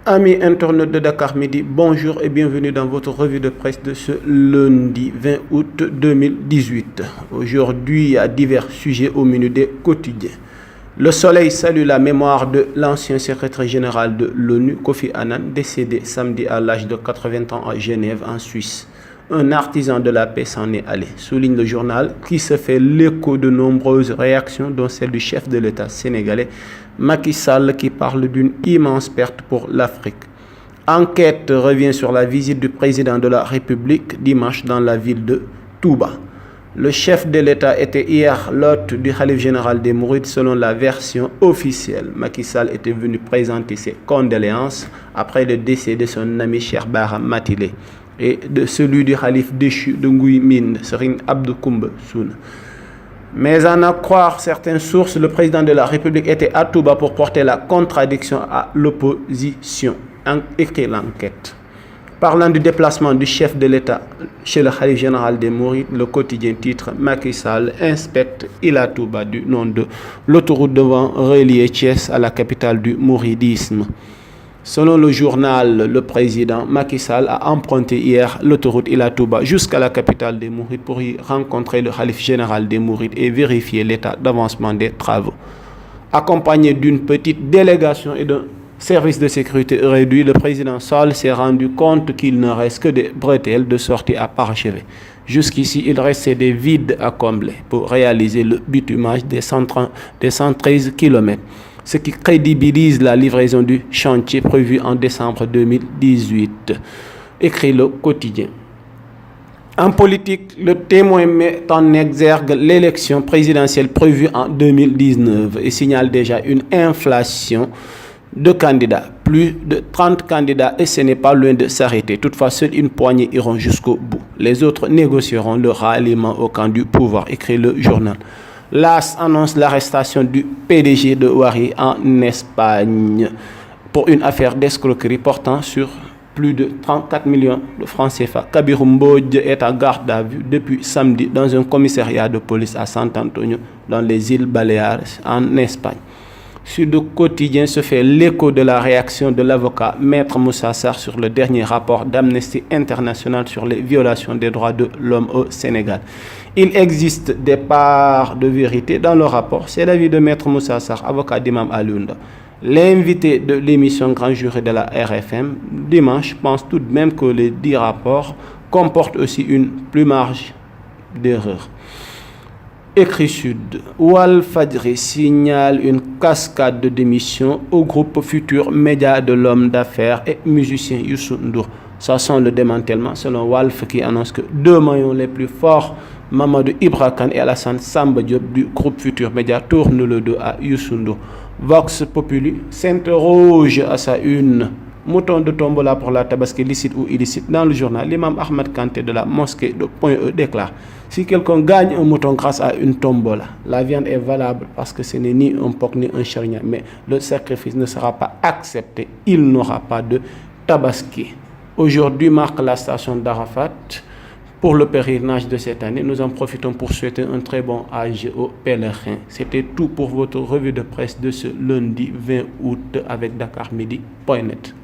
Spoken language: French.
Amis internautes de Dakar Midi, bonjour et bienvenue dans votre revue de presse de ce lundi 20 août 2018. Aujourd'hui, il y a divers sujets au menu des quotidiens. Le Soleil salue la mémoire de l'ancien secrétaire général de l'ONU, Kofi Annan, décédé samedi à l'âge de 80 ans à Genève, en Suisse. Un artisan de la paix s'en est allé, souligne le journal, qui se fait l'écho de nombreuses réactions, dont celle du chef de l'État sénégalais, Macky Sall, qui parle d'une immense perte pour l'Afrique. Enquête revient sur la visite du président de la République dimanche dans la ville de Touba. Le chef de l'État était hier l'hôte du khalife général des Mourides selon la version officielle. Macky Sall était venu présenter ses condoléances après le décès de son ami Cheikh Bara Matilé et de celui du khalife déchu de Nguy Mind, Serigne Abdou Koumba Souna. Mais à en croire certaines sources, le président de la République était à Touba pour porter la contradiction à l'opposition, écrit l'enquête. Parlant du déplacement du chef de l'État chez le khalife général des Mourides, le quotidien titre Macky Sall inspecte Ila Touba du nom de l'autoroute devant relier Thiès à la capitale du mouridisme. Selon le journal, le président Macky Sall a emprunté hier l'autoroute Ila Touba jusqu'à la capitale des Mourides pour y rencontrer le khalife général des Mourides et vérifier l'état d'avancement des travaux. Accompagné d'une petite délégation et d'un service de sécurité réduit, le président Sall s'est rendu compte qu'il ne reste que des bretelles de sortie à parachever. Jusqu'ici, il restait des vides à combler pour réaliser le bitumage des 113 km. Ce qui crédibilise la livraison du chantier prévu en décembre 2018, écrit le quotidien. En politique, le Témoin met en exergue l'élection présidentielle prévue en 2019 et signale déjà une inflation de candidats. Plus de 30 candidats et ce n'est pas loin de s'arrêter. Toutefois, seule une poignée iront jusqu'au bout. Les autres négocieront le ralliement au camp du pouvoir, écrit le journal. L'AS annonce l'arrestation du PDG de Wari en Espagne pour une affaire d'escroquerie portant sur plus de 34 millions de francs CFA. Kabirou Mbodj est en garde à vue depuis samedi dans un commissariat de police à Sant Antonio, dans les îles Baléares, en Espagne. Sud Quotidien se fait l'écho de la réaction de l'avocat Maître Moussa Sarr sur le dernier rapport d'Amnesty International sur les violations des droits de l'homme au Sénégal. Il existe des parts de vérité dans le rapport. C'est l'avis de Maître Moussa Sarr, avocat d'Imam Aliounda. L'invité de l'émission Grand Jury de la RFM dimanche pense tout de même que les 10 rapports comportent aussi une plumage d'erreurs. Écrit Sud, Walfadjri signale une cascade de démissions au groupe Futur Média de l'homme d'affaires et musicien Youssou Ndour. Ça sent le démantèlement selon Walf qui annonce que 2 maillons les plus forts, Mamadou Ibra Kane et Alassane Samba Diop du groupe Futur Média, tournent le dos à Youssou Ndour. Vox Populi s'interroge à sa une. Mouton de tombola pour la tabaski licite ou illicite. Dans le journal, l'imam Ahmed Kanté de la mosquée de Point-E déclare: si quelqu'un gagne un mouton grâce à une tombola, la viande est valable parce que ce n'est ni un porc ni un charia, mais le sacrifice ne sera pas accepté. Il n'aura pas de tabaski. Aujourd'hui marque la station d'Arafat pour le pèlerinage de cette année. Nous en profitons pour souhaiter un très bon âge aux pèlerins. C'était tout pour votre revue de presse de ce lundi 20 août avec dakarmidi.net.